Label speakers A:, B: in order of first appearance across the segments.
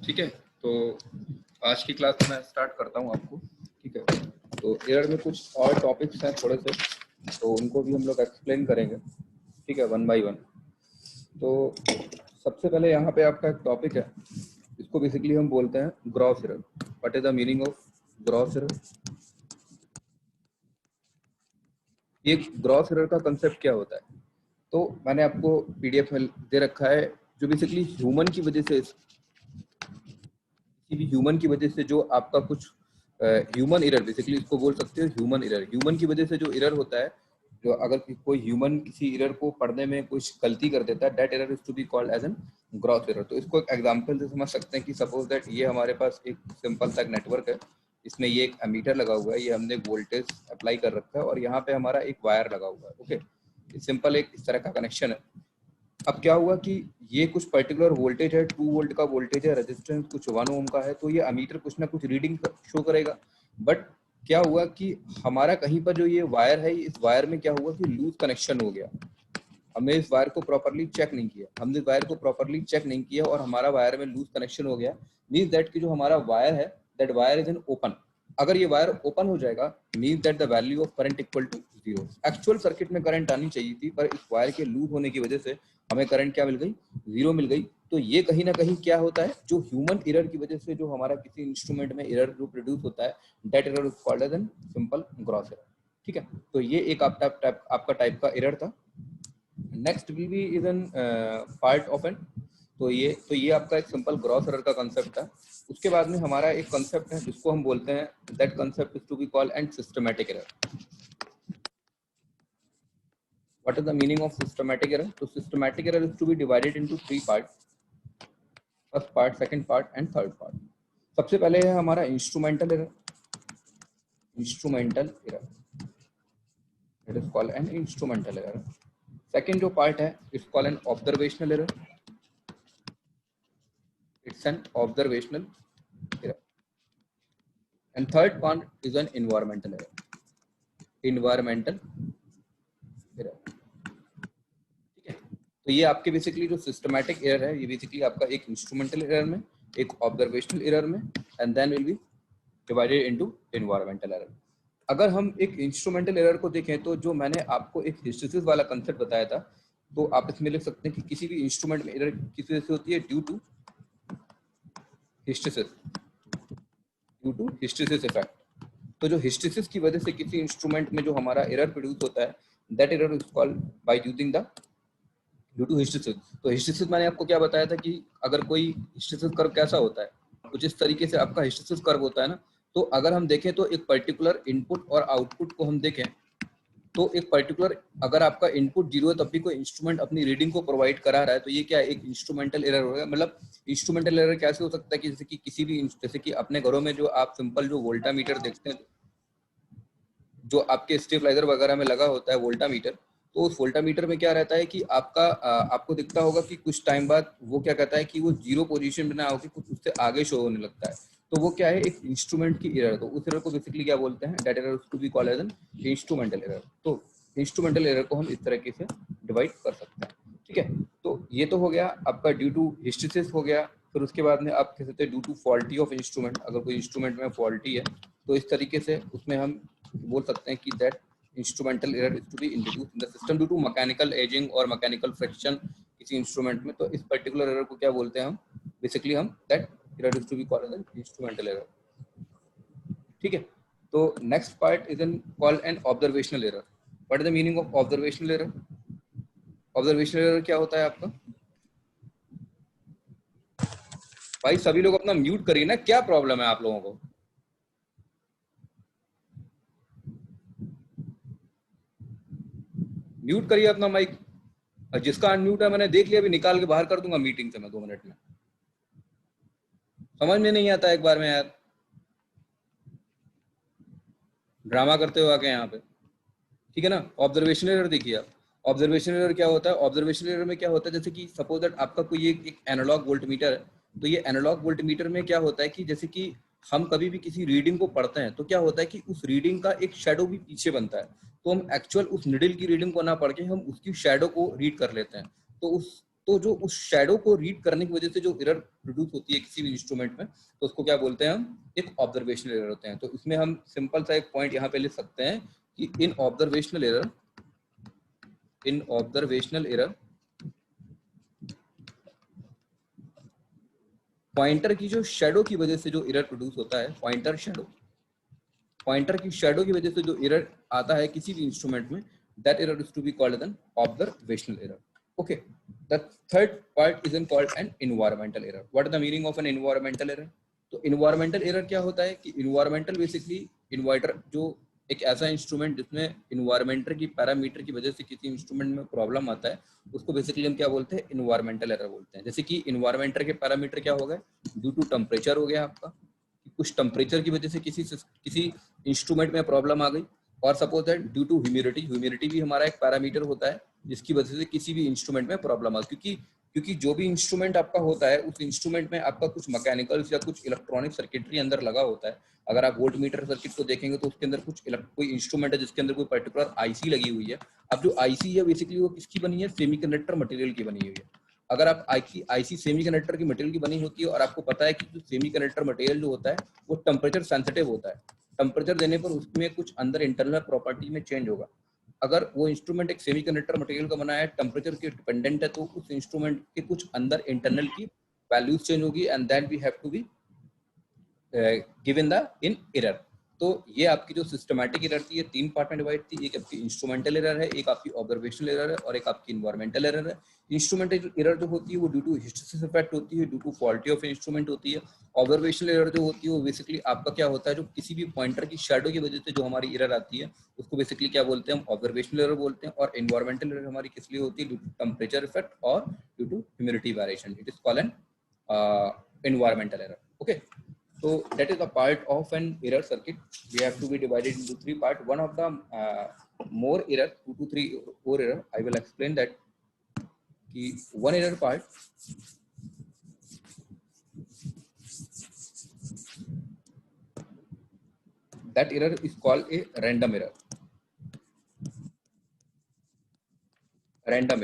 A: ठीक है, तो आज की क्लास मैं स्टार्ट करता हूँ आपको। ठीक है, तो एयर में कुछ और टॉपिक्स हैं थोड़े से, तो उनको भी हम लोग एक्सप्लेन करेंगे। ठीक है, वन बाय वन। तो सबसे पहले यहाँ पे आपका एक टॉपिक है, इसको बेसिकली हम बोलते हैं gross error. What is the meaning of gross error? ये ग्रॉस एरर का कंसेप्ट क्या होता है? तो मैंने आपको पीडीएफ में दे रखा है, जो बेसिकली ह्यूमन की वजह से, किसी भी ह्यूमन की वजह से जो आपका कुछ ह्यूमन एरर, बेसिकली इसको बोल सकते हो ह्यूमन एरर। ह्यूमन की वजह से जो एरर होता है, जो अगर कोई ह्यूमन किसी एरर को पढ़ने में कुछ गलती कर देता है, that error is to be called as an gross error. तो इसको एक एग्जांपल से समझ सकते हैं कि सपोज दैट ये हमारे पास एक सिंपल सा नेटवर्क है, इसमें ये एक एमीटर लगा हुआ है, ये हमने वोल्टेज अप्लाई कर रखा है और यहाँ पे हमारा एक वायर लगा हुआ है। ओके, सिंपल एक इस तरह का कनेक्शन है। अब क्या हुआ कि ये कुछ पर्टिकुलर वोल्टेज है, 2 वोल्ट का वोल्टेज है, रेजिस्टेंस कुछ 1 ओम का है, तो ये अमीटर कुछ ना कुछ रीडिंग शो करेगा। बट क्या हुआ कि हमारा कहीं पर जो ये वायर है, इस वायर में क्या हुआ कि लूज कनेक्शन हो गया। हमने इस वायर को प्रॉपर्ली चेक नहीं किया और हमारा वायर में लूज कनेक्शन हो गया। मीन्स दैट कि जो हमारा वायर है, that wire is in open. अगर ये वायर ओपन हो जाएगा, means that the value of current equal to 0। Actual circuit में करंट आनी चाहिए थी, पर इस वायर के लूज होने की वजह से हमें करंट क्या मिल गई? 0 मिल गई। तो ये कहीं ना कहीं क्या होता है, जो ह्यूमन एरर की वजह से जो हमारा किसी इंस्ट्रूमेंट में एरर जो प्रोड्यूस होता है, that error is called as an simple gross error. ठीक है, तो ये एक आपका टाइप का एरर था। Next will be is an part of an, तो ये आपका एक सिंपल ग्रॉस एरर का कंसेप्ट है। उसके बाद में हमारा एक कंसेप्ट है जिसको हम बोलते हैं, that concept is to be called and systematic error. What is the meaning of systematic error? तो systematic error is to be divided into 3 part, first part, second part and third part. सबसे पहले है हमारा instrumental error. Instrumental error, it is called an instrumental error. Second जो part है, it's called an observational error. It's an observational error. And third part is an environmental error. Environmental error. ठीक है, तो ये आपके बेसिकली जो systematic error है, ये बेसिकली आपका एक इंस्ट्रूमेंटल एरर में, एक ऑब्जर्वेशनल एरर में, and then will be divided into environmental error. अगर हम एक इंस्ट्रूमेंटल एरर को देखें, तो जो मैंने आपको एक हिस्टेरिसिस वाला कंसेप्ट बताया था, तो आप इसमें लिख सकते हैं कि किसी भी इंस्ट्रूमेंट में एरर किस वजह से होती है? Due to hysteresis, due to hysteresis effect. तो जो हिस्टेरिसिस की वजह से किसी इंस्ट्रूमेंट में जो हमारा एरर प्रोड्यूस होता है, that error is called by using the due to hysteresis. तो हिस्टेरिसिस मैंने आपको क्या बताया था कि अगर कोई हिस्टेरिसिस कर्व कैसा होता है, कुछ इस तरीके से आपका हिस्टेरिसिस कर्व होता है ना। तो अगर हम देखें तो एक पर्टिकुलर इनपुट और आउटपुट को हम देखें, तो एक पर्टिकुलर अगर आपका इनपुट 0 है तब भी कोई इंस्ट्रूमेंट अपनी रीडिंग को प्रोवाइड करा रहा है, तो ये क्या है? एक इंस्ट्रूमेंटल एरर होगा। मतलब इंस्ट्रूमेंटल एरर कैसे हो सकता है कि जैसे कि किसी भी, जैसे कि अपने घरों में जो आप सिंपल जो वोल्टामीटर देखते हैं, जो आपके स्टेबलाइजर वगैरह में लगा होता है वोल्टामीटर, तो उस वोल्टामीटर में क्या रहता है कि आपका आपको दिखता होगा कि कुछ टाइम बाद वो क्या कहता है कि वो 0 पोजीशन में ना होकर कुछ उससे आगे शो होने लगता है। तो वो क्या है? एक इंस्ट्रूमेंट की एरर। तो उस एरर को बेसिकली क्या बोलते हैं? That error to be called as an instrumental error. तो इंस्ट्रूमेंटल एरर को हम इस तरीके से डिवाइड कर सकते हैं। ठीक है, तो ये तो हो गया आपका ड्यू टू हिस्टेरिसिस हो गया। फिर उसके बाद में आप कह सकते हैं due to faulty of instrument. अगर कोई इंस्ट्रूमेंट में फॉल्टी है, तो इस तरीके से उसमें हम बोल सकते हैं कि that instrumental error is to be introduced in the system due to mechanical ageing और मैकेनिकल फ्रिक्शन किसी इंस्ट्रूमेंट में। तो इस पर्टिकुलर एरर को क्या बोलते हैं हम? बेसिकली हम that error is to be called as instrumental error. ठीक है, तो next part is an called an observational error. What is the meaning of observational error? Observational error क्या होता है आपका? भाई सभी लोग अपना म्यूट करिए ना, क्या प्रॉब्लम है आप लोगों को? म्यूट करिए अपना माइक। जिसका अनम्यूट है मैंने देख लिया, अभी निकाल के बाहर कर दूंगा मीटिंग से मैं 2 मिनट में। समझ में नहीं आता एक बार में यार, ड्रामा करते हो आके यहाँ पे। ठीक है ना, ऑब्जर्वेशनल एरर देखिए आप। ऑब्जर्वेशनल एरर क्या होता है? ऑब्जर्वेशनल एरर में क्या होता है, जैसे कि सपोज दैट आपका कोई एक एनालॉग वोल्टमीटर है। तो ये एनालॉग वोल्टमीटर में क्या होता है कि जैसे कि हम कभी भी किसी रीडिंग को पढ़ते हैं, तो क्या होता है कि उस रीडिंग का एक शेडो भी पीछे बनता है। तो हम एक्चुअल उस निडल की रीडिंग को ना पढ़ के हम उसकी शेडो को रीड कर लेते हैं। तो उस तो जो उस शैडो को रीड करने की वजह से जो एरर प्रोड्यूस होती है किसी भी इंस्ट्रूमेंट में, तो उसको क्या बोलते हैं हम, एक ऑब्जर्वेशनल एरर होते हैं। तो इसमें हम सिंपल सा एक पॉइंट यहाँ पे लिख सकते हैं कि इन ऑब्जर्वेशनल एरर पॉइंटर की जो शैडो की वजह से जो एरर प्रोड्यूस होता है, पॉइंटर की शैडो की वजह से जो एरर आता है किसी भी इंस्ट्रूमेंट में, that error is to be called as an observational error. Okay, the third part is called an environmental error. What is the meaning of an environmental error? तो environmental error क्या होता है कि environmental basically इन्वर्टर जो एक ऐसा instrument जिसमें environmental की पैरामीटर की वजह से किसी इंस्ट्रूमेंट में प्रॉब्लम आता है, उसको बेसिकली हम क्या बोलते हैं, इन्वायरमेंटल एरर बोलते हैं। जैसे कि इन्वायरमेंटल के पैरामीटर क्या हो गए, ड्यू टू टेम्परेचर हो गया आपका, कुछ टेम्परेचर की वजह से किसी इंस्ट्रूमेंट में प्रॉब्लम आ गई, और suppose that due to humidity भी हमारा एक पैरामीटर होता है जिसकी वजह से किसी भी इंस्ट्रूमेंट में प्रॉब्लम आ, क्योंकि जो भी इंस्ट्रूमेंट आपका होता है उस इंस्ट्रूमेंट में आपका कुछ मैकेनिकल्स या कुछ इलेक्ट्रॉनिक सर्किटरी अंदर लगा होता है। अगर आप वोल्ट मीटर सर्किट को देखेंगे तो उसके अंदर कोई इंस्ट्रूमेंट है जिसके अंदर कोई पर्टिकुलर आईसी लगी हुई है। अब जो आईसी है बेसिकली वो किसकी बनी है, सेमीकंडक्टर मटेरियल की बनी हुई है। अगर आप आईसी सेमीकंडक्टर की मटेरियल की बनी होती है और आपको पता है कि जो सेमीकंडक्टर मटेरियल जो होता है वो टेम्परेचर सेंसिटिव होता है, टेम्परेचर देने पर उसमें कुछ अंदर इंटरनल प्रॉपर्टी में चेंज होगा। अगर वो इंस्ट्रूमेंट एक सेमीकंडक्टर मटेरियल का बना है, टेम्परेचर के डिपेंडेंट है, तो उस इंस्ट्रूमेंट के कुछ अंदर इंटरनल की वैल्यूज चेंज होगी and that we have to be given the in error. तो ये आपकी जो सिस्टमैटिक एरर थी ये 3 पार्ट में डिवाइड थी, एक आपकी इंस्ट्रूमेंटल एरर है, एक आपकी ऑब्जर्वेशनल एरर है और एक आपकी इन्वायरमेंटल एरर है। इंस्ट्रूमेंटल एरर जो होती है वो ड्यू टू हिस्टैरिसीस इफेक्ट होती है, due to faulty of instrument होती है। ऑब्जर्वेशनल एरर जो होती है वो बेसिकली आपका क्या होता है, जो किसी भी पॉइंटर की शैडो की वजह से जो हमारी एरर आती है उसको बेसिकली क्या बोलते हैं, हम ऑब्जर्वेशनल एरर बोलते हैं। और इन्वायरमेंटल एरर हमारी किस लिए होती है, ड्यू टू टेम्परेचर इफेक्ट और due to humidity variation, it is called an environmental error. Okay, so that is a part of an error circuit. We have to be divided into 3 parts. One of the more error, 2 to 3 more error, I will explain that. Ki one error part, that error is called a random error. Random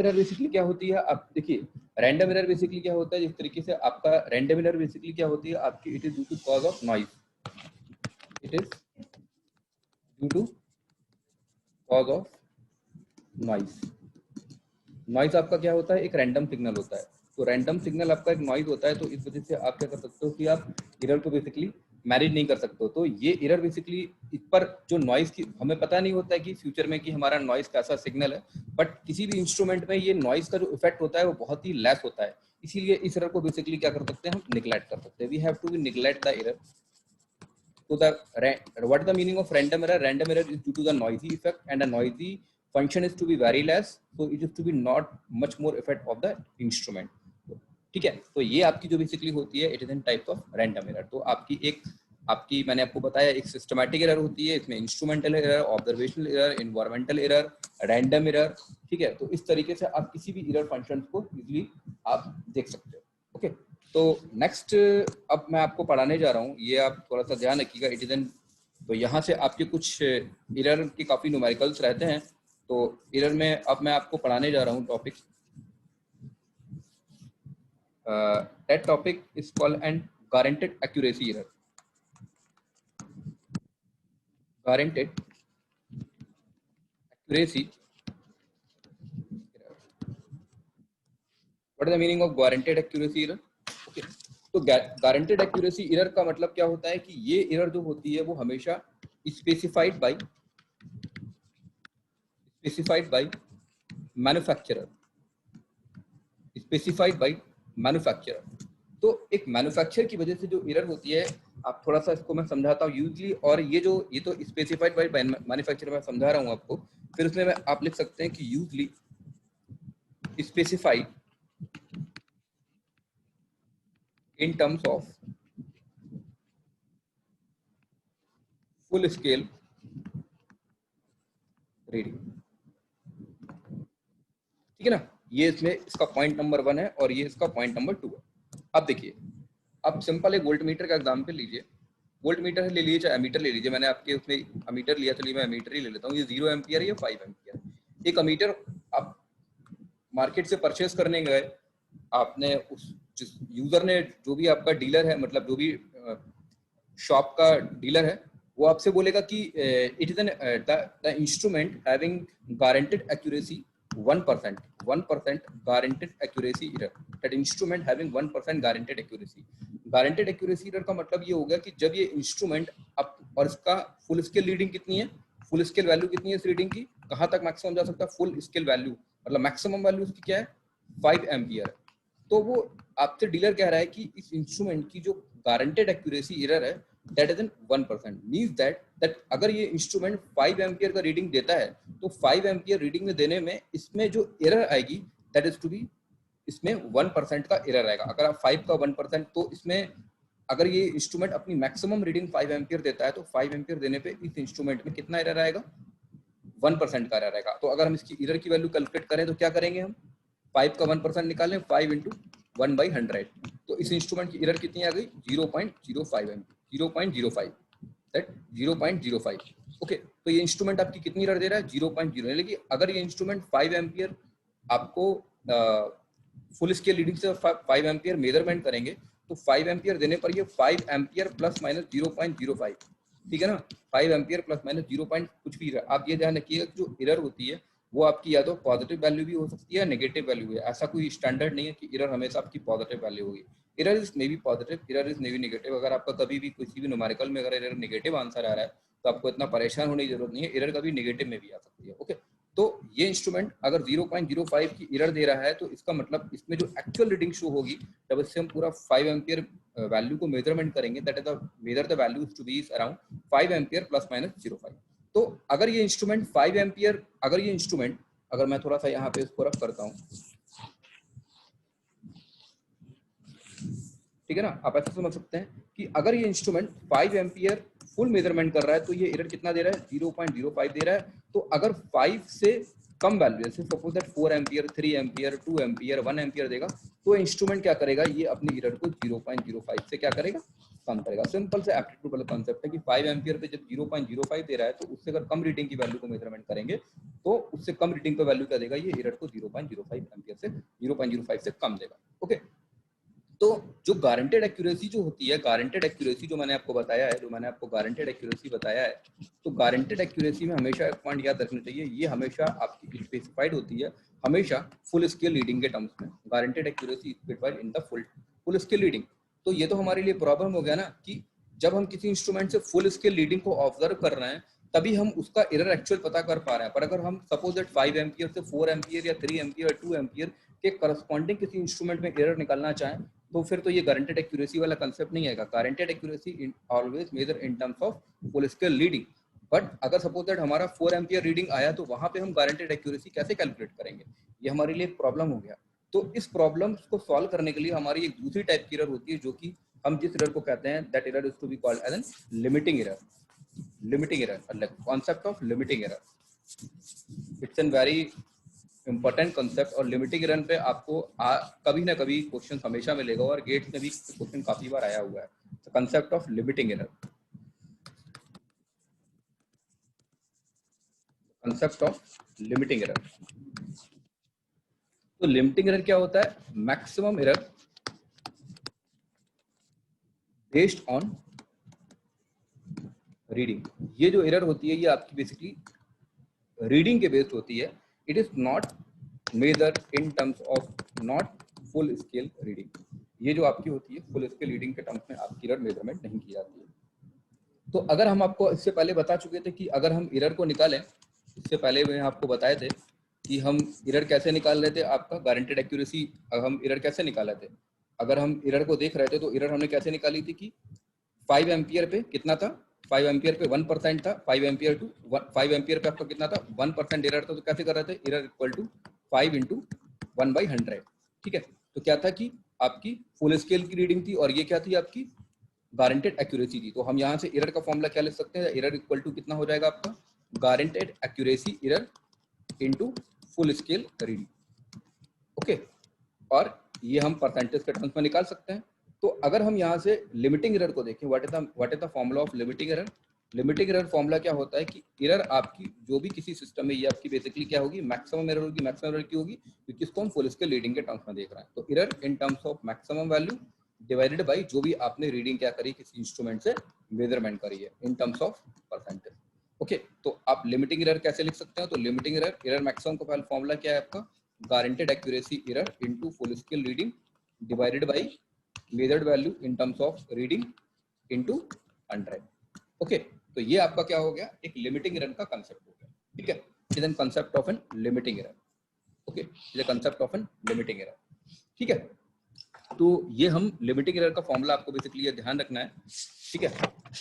A: error basically क्या होती है, आप देखिए random error basically क्या होता है, जिस तरीके से आपका रैंडम एरर बेसिकली क्या होती है आपकी, it is due to cause of noise, it is due to cause of noise. Noise आपका क्या होता है, एक रैंडम सिग्नल होता है। तो रैंडम सिग्नल आपका एक नॉइज होता है, तो इस वजह से आप क्या कर सकते हो कि आप एरर को बेसिकली मैनेज नहीं कर सकते हो। तो ये एरर बेसिकली इस पर जो नॉइज की हमें पता नहीं होता है कि फ्यूचर में कि हमारा नॉइज कैसा सिग्नल है, बट किसी भी इंस्ट्रूमेंट में ये नॉइज का जो इफेक्ट होता है वो बहुत ही लेस होता है। इसीलिए इस एरर को बेसिकली क्या कर सकते हैं, हम निगलेक्ट कर सकते हैं। We have to be neglect the error. So what is the meaning of random error? Random error is due to the noisy effect, and the noisy function is to be very less, so it is to be not much more effect of the instrument. ठीक है, तो ये आपकी जो basically होती है, it is in type of random error. तो आपकी मैंने आपको बताया एक सिस्टमैटिक एरर होती है, इसमें instrumental error, observational error, environmental error, random error. ठीक है, तो इस तरीके से आप किसी भी एरर फंक्शन को इजीली आप देख सकते हो। ओके, तो नेक्स्ट अब मैं आपको पढ़ाने जा रहा हूँ, ये आप थोड़ा सा ध्यान रखिएगा, इट इज एन। तो यहाँ से आपके कुछ एरर के काफ़ी न्यूमेरिकल्स रहते हैं। तो एरर में अब मैं आपको पढ़ाने जा रहा हूँ topic, that topic is called an guaranteed accuracy error. Guaranteed accuracy error. What is the meaning of guaranteed accuracy error? Okay, तो guaranteed accuracy error का मतलब क्या होता है कि ये एरर जो होती है वो हमेशा स्पेसिफाइड बाय मैन्युफैक्चरर। तो एक मैन्युफैक्चर की वजह से जो एरर होती है, आप थोड़ा सा इसको मैं समझाता हूँ यूजली, और ये तो स्पेसिफाइड बाय मैन्युफैक्चरर मैं समझा रहा हूँ आपको। फिर उसमें आप लिख सकते हैं कि usually specified in terms of full scale reading. ठीक है ना, ये इसमें इसका पॉइंट नंबर 1 है और ये इसका पॉइंट नंबर 2 है। अब देखिए, अब सिंपल एक वोल्ट मीटर का एग्जाम्पल लीजिए, वोल्ट मीटर ले लीजिए चाहे अमीटर ले लीजिए। मैंने आपके उसमें अमीटर लिया, चलिए मैं अमीटर ही ले लेता हूँ। ये 0 एम्पियर या 5 एम्पियर। एक अमीटर आप मार्केट से परचेस करने गए, आपने उस जिस यूजर ने, जो भी आपका डीलर है, मतलब जो भी शॉप का डीलर है, वो आपसे बोलेगा कि it is an the instrument having guaranteed accuracy 1%, 1% guaranteed accuracy error, that instrument having 1% guaranteed accuracy. Guaranteed accuracy error का मतलब ये हो गया कि जब ये इंस्ट्रूमेंट अब, और इसका फुल स्केल रीडिंग कितनी है, फुल स्केल वैल्यू कितनी है इस रीडिंग की, कहाँ तक मैक्सिमम जा सकता है, फुल स्केल वैल्यू मतलब मैक्सिमम वैल्यू उसकी क्या है, 5 एम्पियर। तो वो आपसे डीलर कह रहा है कि इस इंस्ट्रूमेंट की जो गारंटेड एक्यूरेसी एरर है that is in 1%, means that अगर ये इंस्ट्रूमेंट 5 एम्पियर का रीडिंग देता है तो 5 एम्पियर रीडिंग में देने में इसमें जो एरर आएगी दैट इज टू बी, इसमें 1% का एरर आएगा। अगर आप 5 का 1%, तो इसमें अगर ये इंस्ट्रूमेंट अपनी मैक्सिमम रीडिंग 5 एम्पियर देता है तो 5 एम्पियर देने पे इस इंस्ट्रूमेंट में कितना एरर आएगा, 1% का एरर आएगा। तो अगर हम इसकी एरर की वैल्यू कैलकुलेट करें तो क्या करेंगे, हम 5 का 1% निकालें, 5 इंटू 1/100, तो इस इंस्ट्रूमेंट की एरर कितनी आ गई, 0.05 एम्पियर, 0.05, दैट 0.05। ओके, तो ये इंस्ट्रूमेंट आपकी कितनी एरर दे रहा है, 0.0। यानी कि अगर ये इंस्ट्रूमेंट 5 एम्पियर आपको फुल स्केल रीडिंग से 5 एम्पियर मेजरमेंट करेंगे तो 5 एम्पियर देने पर ये 5 एम्पियर प्लस माइनस 0.05, ठीक है ना, 5 एम्पियर प्लस माइनस 0. कुछ भी। आप ये ध्यान रखिएगा जो एरर होती है वो आपकी या तो पॉजिटिव वैल्यू भी हो सकती है या नेगेटिव वैल्यू है। ऐसा कोई स्टैंडर्ड नहीं है कि एरर हमेशा आपकी पॉजिटिव वैल्यू होगी। Error is may be positive, error is may be negative. अगर आपका कभी भी किसी भी न्यूमेरिकल में अगर एरर नेगेटिव आंसर आ रहा है तो आपको इतना परेशान होने की जरूरत नहीं है, एरर कभी नेगेटिव में भी आ सकती है। ओके, तो ये इंस्ट्रूमेंट अगर 0.05 की एरर दे रहा है तो इसका मतलब इसमें जो एक्चुअल रीडिंग शो होगी जब इससे हम पूरा 5 एम्पियर वैल्यू को मेजरमेंट करेंगे, that is the measure the value to be around 5 ampere plus minus 0.5। तो अगर ये इंस्ट्रूमेंट 5 एम्पियर, अगर ये इंस्ट्रूमेंट, अगर मैं थोड़ा सा यहाँ पे इसको रख करता हूँ, ठीक है ना, आप ऐसे समझ सकते हैं कि अगर ये इंस्ट्रूमेंट 5 एम्पियर फुल मेजरमेंट कर रहा है तो ये एरर कितना दे रहा है, 0.05 दे रहा है। तो अगर 5 से कम वैल्यू, जैसे suppose that 4 ampere, 3 ampere, 2 ampere, 1 ampere देगा, तो इंस्ट्रूमेंट क्या करेगा, ये अपनी एरर को 0.05 से क्या करेगा, कम करेगा। सिंपल से एप्टीट्यूड वाला कॉन्सेप्ट है कि 5 एम्पियर पे जब 0.05 दे रहा है तो उससे अगर कम रीडिंग की वैल्यू को मेजरमेंट करेंगे तो उससे कम रीडिंग पे वैल्यू क्या देगा, ये एरर को 0.05 एम्पियर से 0.05 से कम देगा। ओके, तो जो गारंटेड एक्यूरेसी जो होती है, गारंटेड एक्यूरेसी जो मैंने आपको बताया है, जो मैंने आपको गारंटेड एक्यूरेसी बताया है, तो गारंटेड एक्यूरेसी में हमेशा एक पॉइंट याद रखना चाहिए, ये हमेशा आपकी स्पेसिफाइड होती है हमेशा फुल स्केल रीडिंग के टर्म्स में। Guaranteed accuracy specified in the full scale reading. तो ये तो हमारे लिए प्रॉब्लम हो गया ना कि जब हम किसी इंस्ट्रूमेंट से फुल स्केल रीडिंग को ऑब्जर्व कर रहे हैं तभी हम उसका एरर एक्चुअल पता कर पा रहे हैं। पर अगर हम सपोज दैट 5 एम्पियर से 4 एम्पियर या 3 एम्पियर 2 एम्पियर के करस्पॉन्डिंग किसी इंस्ट्रूमेंट में एरर निकालना चाहें तो फिर तो ये गारंटेड एक्यूरेसी वाला कंसेप्ट नहीं आएगा। Guaranteed accuracy always major in terms of full scale reading. But अगर सपोज दैट हमारा 4 एम्पियर रीडिंग आया तो वहां पे हम गारंटेड एक्यूरेसी कैसे कैलकुलेट करेंगे, ये हमारे लिए एक प्रॉब्लम हो गया। तो इस प्रॉब्लम को सॉल्व करने के लिए हमारी एक दूसरी टाइप की एरर होती है जो कि हम जिस एरर को कहते हैं that error is to be called as an limiting error. Limiting error, concept of limiting error, it's an very important concept. और लिमिटिंग एरर पे आपको कभी ना कभी क्वेश्चन हमेशा मिलेगा और गेट्स में भी क्वेश्चन काफी बार आया हुआ है। Concept of limiting error, concept of limiting error. तो लिमिटिंग एरर क्या होता है, maximum error based on reading. ये जो एरर होती है ये आपकी बेसिकली रीडिंग के बेस्ड होती है। It is not measure in terms of not full scale reading. ये जो आपकी होती है फुल स्केल रीडिंग के टर्म्स में आपकी एरर मेजरमेंट नहीं की जाती है। तो अगर हम आपको इससे पहले बता चुके थे कि अगर हम एरर को निकालें, इससे पहले मैं आपको बताए थे कि हम एरर कैसे निकाल रहे थे, आपका गारंटेड एक्यूरेसी हम एरर कैसे निकाले थे। अगर हम एरर को देख रहे थे तो एरर हमने कैसे निकाली थी कि 5 एम्पियर पे कितना था, 5 एम्पियर पे 1% था, 5 एम्पियर टू 5 एम्पियर पे आपका कितना था, 1% एरर था। तो कैसे कर रहे थे, एरर इक्वल टू 5 इंटू 1/100। ठीक है, तो क्या था कि आपकी फुल स्केल की रीडिंग थी और ये क्या थी, आपकी गारंटेड एक्यूरेसी थी। तो हम यहाँ से एरर का फॉर्मूला क्या लिख सकते हैं, एरर इक्वल टू कितना हो जाएगा आपका, guaranteed accuracy error into full scale reading. Okay, और ये हम परसेंटेज के टर्म्स में निकाल सकते हैं। तो अगर हम यहाँ से लिमिटिंग एरर को देखें, what is the formula of limiting error, limiting error formula क्या होता है कि एरर आपकी जो भी किसी सिस्टम में, ये आपकी बेसिकली क्या होगी, मैक्सिमम एरर होगी। मैक्सिमम एरर की होगी क्योंकि इसको हम फुल स्केल रीडिंग के टर्म्स में देख रहे हैं। तो error in terms of maximum value divided by जो भी आपने रीडिंग क्या करी, किसी इंस्ट्रूमेंट से मेजरमेंट करी है, इन टर्म्स ऑफ परसेंटेज। ओके, तो आप लिमिटिंग एरर कैसे लिख सकते हैं? तो लिमिटिंग एरर मैक्सिमम का फॉर्मूला क्या है आपका, guaranteed accuracy error into full scale reading divided by measured value in terms of reading into 100। Okay, तो ये आपका क्या हो गया, एक लिमिटिंग एरर का कंसेप्ट हो गया। ठीक है, is an concept of an limiting error. Okay, is a concept of an limiting error. ठीक है, तो ये हम लिमिटिंग एरर का फॉर्मूला आपको बेसिकली ये ध्यान रखना है। ठीक है,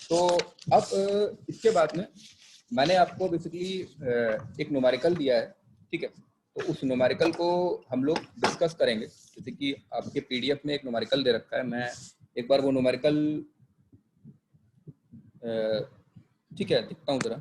A: तो अब इसके बाद में मैंने आपको बेसिकली एक न्यूमेरिकल दिया है। ठीक है, तो उस न्यूमेरिकल को हम लोग डिस्कस करेंगे। जैसे कि आपके पीडीएफ में एक न्यूमेरिकल दे रखा है, मैं एक बार वो न्यूमेरिकल ठीक है दिखता हूँ जरा।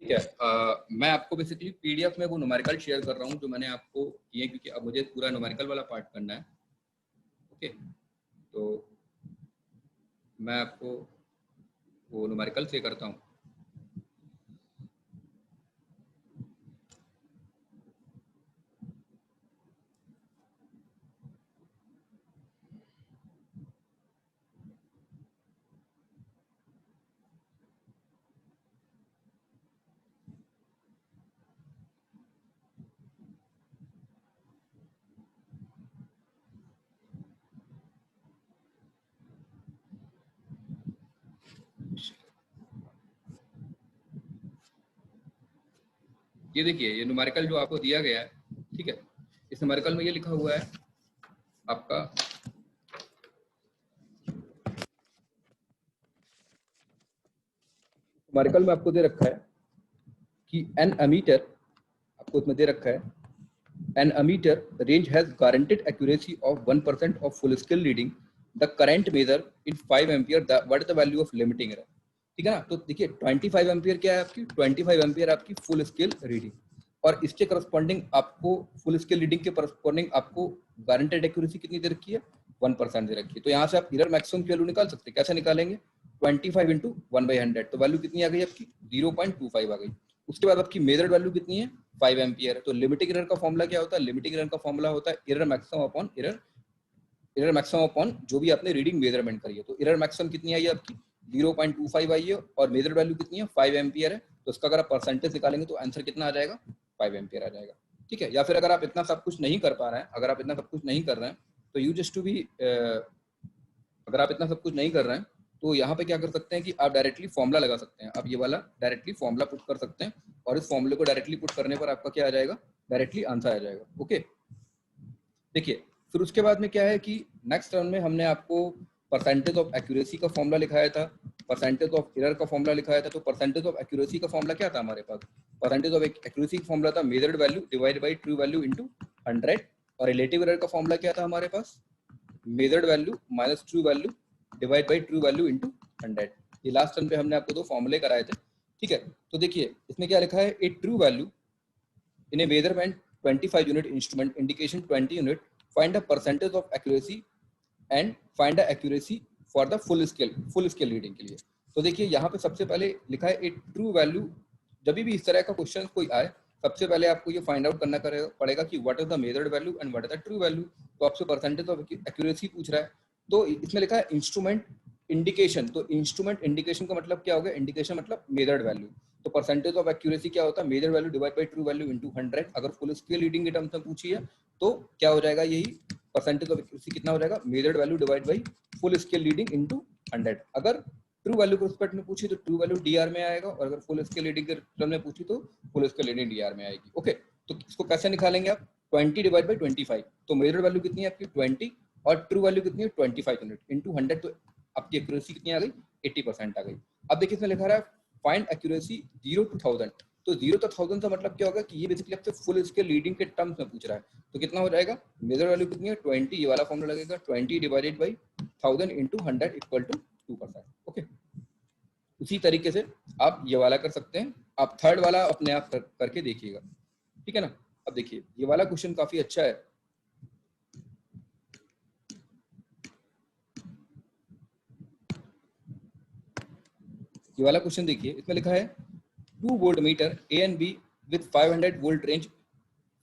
A: ठीक है, मैं आपको बेसिकली पीडीएफ में वो न्यूमेरिकल शेयर कर रहा हूँ जो मैंने आपको किए, क्योंकि अब मुझे पूरा न्यूमेरिकल वाला पार्ट करना है। ओके, तो मैं आपको वो न्यूमेरिकल से करता हूँ। ये देखिए, ये न्यूमेरिकल जो आपको दिया गया है, ठीक है, इस न्यूमेरिकल में ये लिखा हुआ है आपका, न्यूमेरिकल में आपको दे रखा है कि एन अमीटर, आपको इसमें दे रखा है an ammeter range has guaranteed accuracy of 1% of full scale reading, the current measure in 5 ampere, what is the value of limiting error। ठीक है ना, तो देखिए 25 एम्पियर क्या है आपकी, 25 एम्पियर आपकी फुल स्केल रीडिंग, और इसके करस्पॉन्डिंग आपको फुल स्केल रीडिंग के करस्पॉन्डिंग आपको गारंटेड एक्यूरेसी कितनी दे रखी है, 1% दे रखी है। तो यहाँ से आप एरर मैक्सिमम की वैल्यू निकाल सकते हैं। कैसे निकालेंगे, 25 इंटू 1/100, तो वैल्यू कितनी आ गई आपकी, 0.25 आ गई। उसके बाद आपकी मेजर्ड वैल्यू कितनी है, 5 एम्पियर। तो लिमिटिंग एरर का फॉर्मूला क्या होता है, लिमिटिंग एरर का फॉर्मूला होता है error maximum upon error maximum upon जो भी आपने रीडिंग मेजरमेंट करी है। तो एरर मैक्सिमम कितनी आई है आपकी, 0.25 आई है, और मेजर वैल्यू कितनी है, 5 एम्पियर है। तो इसका अगर आप परसेंटेज निकालेंगे तो आंसर कितना आ जाएगा, 5 एम्पियर आ जाएगा। ठीक है, या फिर अगर आप इतना सब कुछ नहीं कर पा रहे हैं, अगर आप इतना सब कुछ नहीं कर रहे हैं, तो यू जस्ट टू बी, अगर आप इतना सब कुछ नहीं कर रहे हैं तो यहाँ पे क्या कर सकते हैं कि आप डायरेक्टली फॉर्मूला लगा सकते हैं। आप ये वाला डायरेक्टली फॉर्मूला पुट कर सकते हैं, और इस फॉर्मूले को डायरेक्टली पुट करने पर आपका क्या आ जाएगा, डायरेक्टली आंसर आ जाएगा। ओके, देखिए फिर उसके बाद में क्या है कि नेक्स्ट टर्म में हमने आपको परसेंटेज ऑफ एक्यूरेसी का फॉर्मूला लिखाया था, परसेंटेज ऑफ एरर का फॉर्मूला लिखाया था। तो परसेंटेज ऑफ एक्यूरेसी का फॉर्मूला क्या था हमारे पास, परसेंटेज ऑफ एक्यूरेसी का फॉर्मूला था measured value divide by true value into 100, और रिलेटिव एरर का फॉर्मूला क्या था हमारे पास, measured value minus true value divide by true value into 100। ये लास्ट टर्म पे हमने आपको दो फॉर्मूले कराए थे। ठीक है, तो देखिए इसमें क्या लिखा है, a true value in a measurement 25 unit instrument indication 20 unit, find the percentage of accuracy and find the accuracy for the full scale reading के लिए। तो देखिए यहाँ पे सबसे पहले लिखा है ए ट्रू वैल्यू। जब भी इस तरह का क्वेश्चन कोई आए, सबसे पहले आपको ये फाइंड आउट करना पड़ेगा कि what is the measured value and what is the true value. तो आपसे परसेंटेज ऑफ एक्यूरेसी पूछ रहा है, तो इसमें लिखा है इंस्ट्रूमेंट इंडिकेशन। तो इंस्ट्रूमेंट इंडिकेशन का मतलब क्या हो गया, इंडिकेशन मतलब मेजर्ड वैल्यू। तो परसेंटेज ऑफ एक्यूरेसी क्या होता है, measure value divide by true value into 100। अगर फुल स्केल रीडिंग के टर्म्स में पूछी है तो क्या हो जाएगा, यही परसेंटेज ऑफ एक्यूरेसी कितना हो जाएगा, measured value divide by full scale reading into 100। अगर ट्रू वैल्यू के रिस्पेक्ट में पूछी तो ट्रू वैल्यू डीआर में आएगा, और अगर फुल स्केल रीडिंग के टर्म में पूछी तो फुल स्केल रीडिंग डीआर में आएगी। ओके, तो इसको कैसे निकालेंगे आप, 20 डिवाइड बाई 25। तो मेजर्ड वैल्यू कितनी है आपकी 20, और ट्रू वैल्यू कितनी है 25 यूनिट इनटू 100। तो आपकी एक्यूरेसी कितनी आ गई, 80% आ गई। अब देखिए इसमें लिखा रहा है फाइंड एक्यूरेसी 0 to 1000। तो 0 to 1000 का मतलब क्या होगा कि ये बेसिकली आपसे फुल स्केल रीडिंग के टर्म्स में पूछ रहा है। तो कितना हो जाएगा, मेजर वैल्यू कितनी है 20, ये वाला फॉर्मूला लगेगा 20 divided by 1000 into 100 equal to 2%। उसी तरीके से आप ये वाला कर सकते हैं। आप थर्ड वाला अपने आप करके देखिएगा, ठीक है ना। अब देखिए ये वाला क्वेश्चन काफी अच्छा है। ये वाला क्वेश्चन देखिए, इसमें लिखा है 2 volt meter A and B with 500 volt range,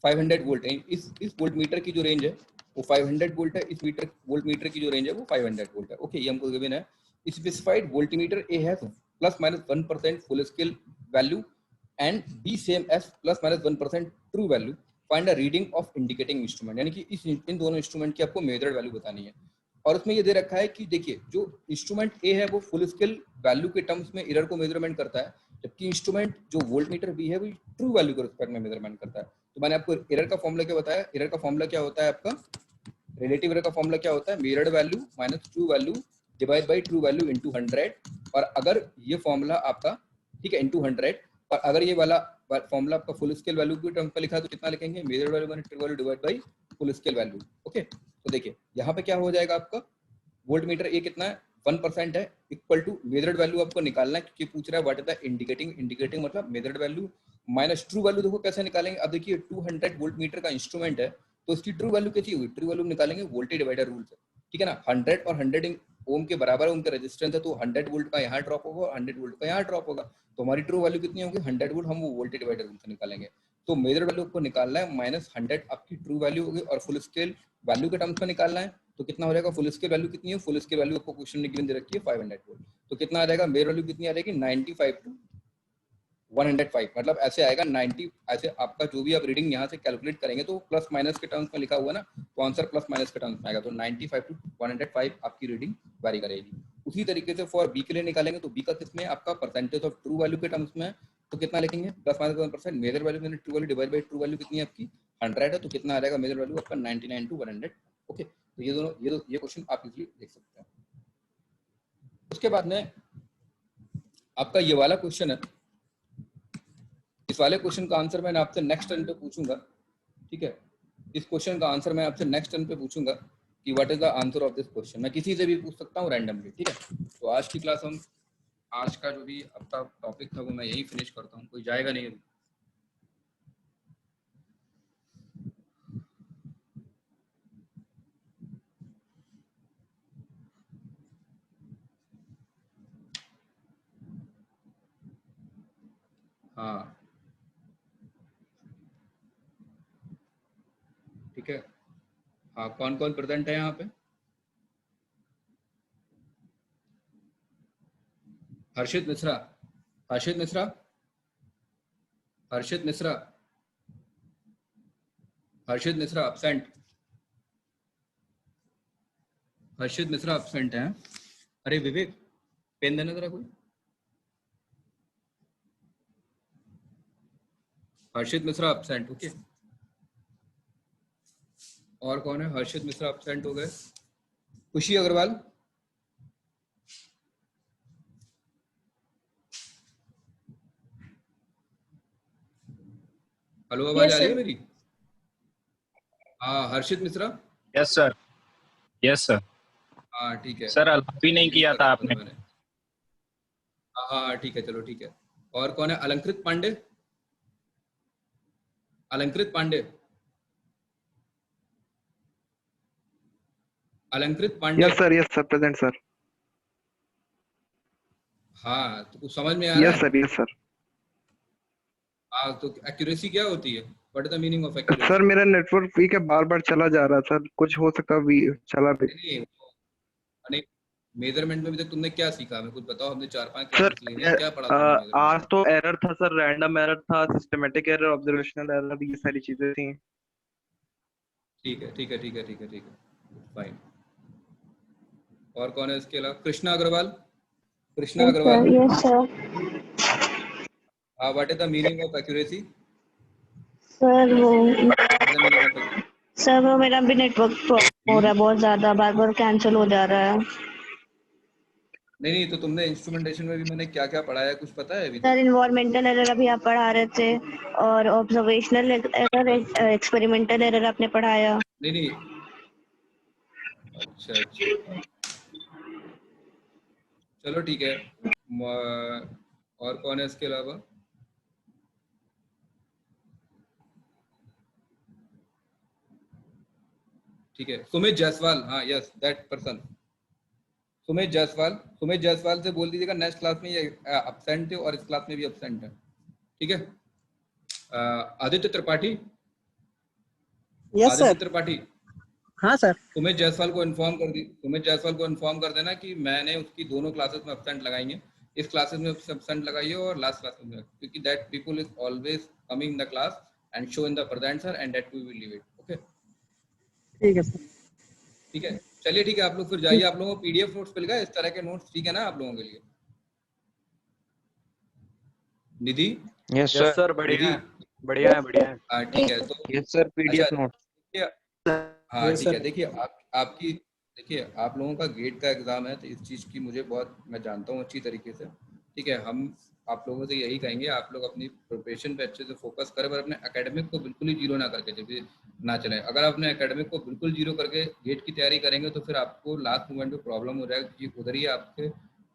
A: 500 volt range. इस वोल्ट मीटर की जो रेंज है वो 500 वोल्ट है, इस मीटर वोल्ट मीटर की जो रेंज है वो 500 वोल्ट है। ओके, ये हमको गिवन है। Specified voltmeter A has plus minus 1% full scale value and B same S plus minus 1% true value. Find a reading of indicating instrument, यानी कि इन दोनों इंस्ट्रूमेंट की आपको मेजर्ड वैल्यू बतानी है। और उसमें ये दे रखा है कि देखिए जो इंस्ट्रूमेंट ए है वो फुल स्केल वैल्यू के टर्म्स में एरर को मेजरमेंट करता है, जबकि इंस्ट्रूमेंट जो वोल्टमीटर बी है वो ट्रू वैल्यू के रिस्पेक्ट में मेजरमेंट करता है। तो मैंने आपको एरर का फॉर्मूला क्या बताया, एरर का फॉर्मूला क्या होता है आपका, रिलेटिव एरर का फॉर्मूला क्या होता है, measured value minus true value divide by true value into 100। और अगर ये फॉर्मूला आपका, ठीक है, इनटू 100, और अगर ये वाला फॉर्मूला आपका फुल स्केल वैल्यू के टर्म पर लिखा है तो कितना लिखेंगे, measured value minus true value divide by full scale value. Okay, तो देखिए यहाँ पे क्या हो जाएगा आपका, वोल्ट मीटर ए कितना है 1% है, इक्वल टू मेजर्ड वैल्यू आपको निकालना है क्योंकि पूछ रहा है what is the indicating, indicating मतलब measured value minus true value. देखो कैसे निकालेंगे, अब देखिए 200 वोल्ट मीटर का इंस्ट्रूमेंट है तो इसकी ट्रू वैल्यू कैसी होगी, ट्रू वैल्यू निकालेंगे वोल्टेज डिवाइडर रूल से, ठीक है ना। 100 और 100 ओम के बराबर उनका रेजिस्टेंस है, तो 100 वोल्ट का यहाँ ड्रॉप होगा और 100 वोल्ट का यहाँ ड्रॉप होगा, तो हमारी ट्रू वैल्यू कितनी होगी 100 वोल्ट, हम वो वोल्टेज डिवाइडर रूल से निकालेंगे। तो मेजर वैल्यू को निकालना है माइनस 100 आपकी ट्रू वैल्यू होगी, और फुल स्केल वैल्यू के टर्म्स में निकालना है तो कितना हो जाएगा, फुल स्केल वैल्यू कितनी है, फुल स्केल वैल्यू आपको क्वेश्चन में गिवन दे रखी है 500 वोल्ट, तो कितना आ जाएगा, मेजर वैल्यू कितनी आ जाएगी 95 टू 105, मतलब ऐसे आएगा 90। ऐसे आपका जो भी आप रीडिंग यहाँ से कैलकुलेट करेंगे तो प्लस माइनस के टर्म्स में लिखा हुआ ना, तो आंसर प्लस माइनस के टर्म्स में आएगा, तो 95 टू 105 आपकी रीडिंग वेरी करेगी। उसी तरीके से फॉर बी के लिए निकालेंगे तो बी का किसमें आपका परसेंटेज ऑफ ट्रू वैल्यू के टर्म्स में, तो कितना लिखेंगे प्लस माइनस 1%, मेजर वैल्यू में true value divide by true value कितनी है आपकी 100 है, तो कितना आ जाएगा मेजर वैल्यू आपका 99 टू 100। ओके, तो ये दोनों ये क्वेश्चन आप इजीली देख सकते हैं। उसके बाद में आपका ये वाला क्वेश्चन है, इस वाले क्वेश्चन का आंसर मैंने आपसे नेक्स्ट टर्न पे पूछूंगा, ठीक है। इस क्वेश्चन का आंसर मैं आपसे नेक्स्ट टर्न पे पूछूंगा कि what is the answer of this question, मैं किसी से भी पूछ सकता हूँ रैंडमली, ठीक है। तो आज की क्लास हम, आज का जो भी आपका टॉपिक था वो मैं यही फिनिश करता हूँ, कोई जाएगा नहीं अभी। हाँ ठीक है, हाँ कौन कौन प्रेजेंट है यहाँ पे, हर्षित मिश्रा, हर्षित मिश्रा, हर्षित मिश्रा, हर्षित मिश्रा एब्सेंट, हर्षित मिश्रा एब्सेंट है। अरे विवेक पेन देना जरा कोई, हर्षित मिश्रा एब्सेंट, ओके। और कौन है, हर्षित मिश्रा एब्सेंट हो गए, खुशी अग्रवाल, हेलो आवाज आ रही है मेरी, हाँ Harshit Mishra,
B: yes sir, yes sir,
A: हाँ ठीक है
B: सर अभी नहीं किया था आपने,
A: हाँ हाँ ठीक है, चलो ठीक है। और कौन है, अलंकृत Pandey, Alankrit Pandey, Alankrit Pandey,
C: yes sir present sir,
A: हाँ तो कुछ समझ में आ रहा है,
C: यस सर।
A: हाँ तो एक्यूरेसी क्या होती है, what is the meaning of accuracy.
C: Sir मेरा नेटवर्क वीक है, बार बार चला जा रहा सर, कुछ हो सकता चला भी
A: नहीं, मेजरमेंट में भी तक तुमने क्या सीखा, हमें कुछ बताओ, हमने 4-5
C: सर।
A: क्लासेस ली हैं, क्या पढ़ा तुमने मेजरमेंट।
C: आज तो एरर था सर, रैंडम एरर था, सिस्टमेटिक एरर, ऑब्जर्वेशनल एरर, ये सारी चीजें थी।
A: ठीक है ठीक है ठीक है ठीक है ठीक है, फाइन। और कौन है इसके अलावा, Krishna Agarwal, Krishna Agarwal,
D: yes sir.
A: What is the meaning of accuracy,
D: sir वो
A: मीनिंग ऑफ,
D: सर वो मेरा भी नेटवर्क हो रहा है बहुत ज्यादा, बार बार कैंसिल हो जा रहा है।
A: नहीं तो तुमने इंस्ट्रूमेंटेशन में भी मैंने क्या क्या पढ़ाया कुछ पता है अभी तक?
D: सर इन्वायरमेंटल एरर अभी आप पढ़ा रहे थे, और ऑब्जर्वेशनल एरर, एक्सपेरिमेंटल एरर आपने पढ़ाया।
A: नहीं अच्छा अच्छा, चलो ठीक है, और कौन है इसके अलावा? ठीक है, सुमित जायसवाल, हाँ yes that person, Sumit Jaiswal से बोल दीजिएगा नेक्स्ट क्लास में ये एब्सेंट थे और इस क्लास में भी एब्सेंट है, ठीक है। Aditya Tripathi,
E: yes
A: Aditya
E: sir.
A: त्रिपाठी,
E: हाँ सर।
A: सुमित जायसवाल को इन्फॉर्म कर देना कि मैंने उसकी दोनों क्लासेस में एब्सेंट लगाई है, इस क्लासेस में एब्सेंट लगाई है और लास्ट क्लासेस में, क्योंकि that people is always coming in the class and show in the present sir and that we will leave it, okay.
E: ठीक है सर।
A: ठीक है, चलिए ठीक है, आप लोग फिर जाइए, आप लोगों को पीडीएफ नोट्स मिल गए इस तरह के नोट्स, ठीक है ना आप लोगों के लिए? निधि,
F: यस
C: यस
F: सर।
C: सर, बढ़िया
A: निधि,
C: है, बढ़िया है, बढ़िया है।
A: हाँ ठीक है, तो
F: यस सर, पीडीएफ
A: अच्छा
F: नोट।
A: देखिए, हाँ
E: यस
A: ठीक है,
E: सर।
A: देखिए आपकी देखिए आप लोगों का गेट का एग्जाम है, तो इस चीज़ की मुझे बहुत, मैं जानता हूँ अच्छी तरीके से, ठीक है। हम आप लोगों से यही कहेंगे, आप लोग अपनी प्रिपरेशन पे अच्छे से फोकस करें, पर अपने एकेडमिक को बिल्कुल ही जीरो ना करके जब ना चले। अगर आप अपने एकेडमिक को बिल्कुल जीरो करके गेट की तैयारी करेंगे तो फिर आपको लास्ट मोमेंट में प्रॉब्लम हो जाएगा, क्योंकि उधर ही आपके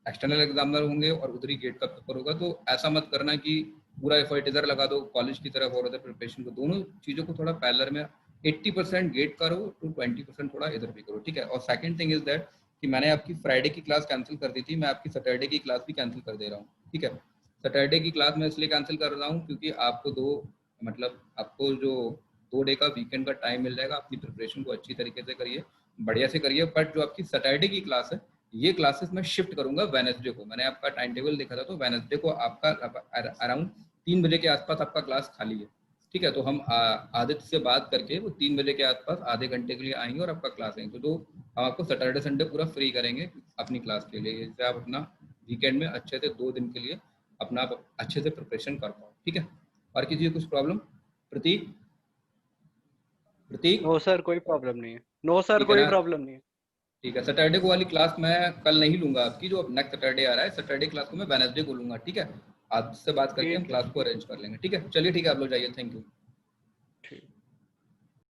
A: एक्सटर्नल एग्जामिनर होंगे और उधर ही गेट का पेपर होगा। तो ऐसा मत करना कि पूरा एफर्ट इधर लगा दो कॉलेज की तरफ और उधर प्रिपरेशन को, दोनों चीज़ों को थोड़ा पैरेलल में 80% गेट करो तो 20% थोड़ा इधर भी करो, ठीक है। और सेकंड थिंग इज दैट कि मैंने आपकी फ्राइडे की क्लास कैंसिल कर दी थी, मैं आपकी सैटरडे की क्लास भी कैंसिल कर दे रहा हूँ, ठीक है। सैटरडे की क्लास मैं इसलिए कैंसिल कर रहा हूँ क्योंकि आपको जो 2 डे का वीकेंड का टाइम मिल जाएगा, अपनी प्रिपरेशन को अच्छी तरीके से करिए, बढ़िया से करिए। बट जो आपकी सैटरडे की क्लास है, ये क्लासेस मैं शिफ्ट करूंगा वेडनेसडे को। मैंने आपका टाइम टेबल देखा था, तो वेडनेसडे को आपका अराउंड 3 बजे के आसपास आपका क्लास खाली है, ठीक है। तो हम आदित्य से बात करके वो 3 बजे के आसपास आधे घंटे के लिए आएंगे और आपका क्लास लेंगे। तो हम आपको सैटरडे संडे पूरा फ्री करेंगे अपनी क्लास के लिए, जिससे आप अपना वीकेंड में अच्छे से 2 दिन के लिए अपना अच्छे से प्रिपरेशन कर पाओ, ठीक है। और किसी को कुछ प्रॉब्लम? प्रतीक,
C: नो सर, कोई प्रॉब्लम नहीं है। नो सर,
A: ठीक है
C: कोई
A: ना?
C: प्रॉब्लम नहीं है।
A: ठीक है, सैटरडे को वाली क्लास मैं कल नहीं लूंगा आपकी, जो नेक्स्ट सैटरडे आ रहा है, सैटरडे क्लास को मैं वेडनेसडे को लूंगा, ठीक है। आज से बात करके हम
C: ठीक है,
A: क्लास को अरेंज कर लेंगे, ठीक है। चलिए ठीक है, आप लोग जाइए, थैंक यू।
C: ठीक।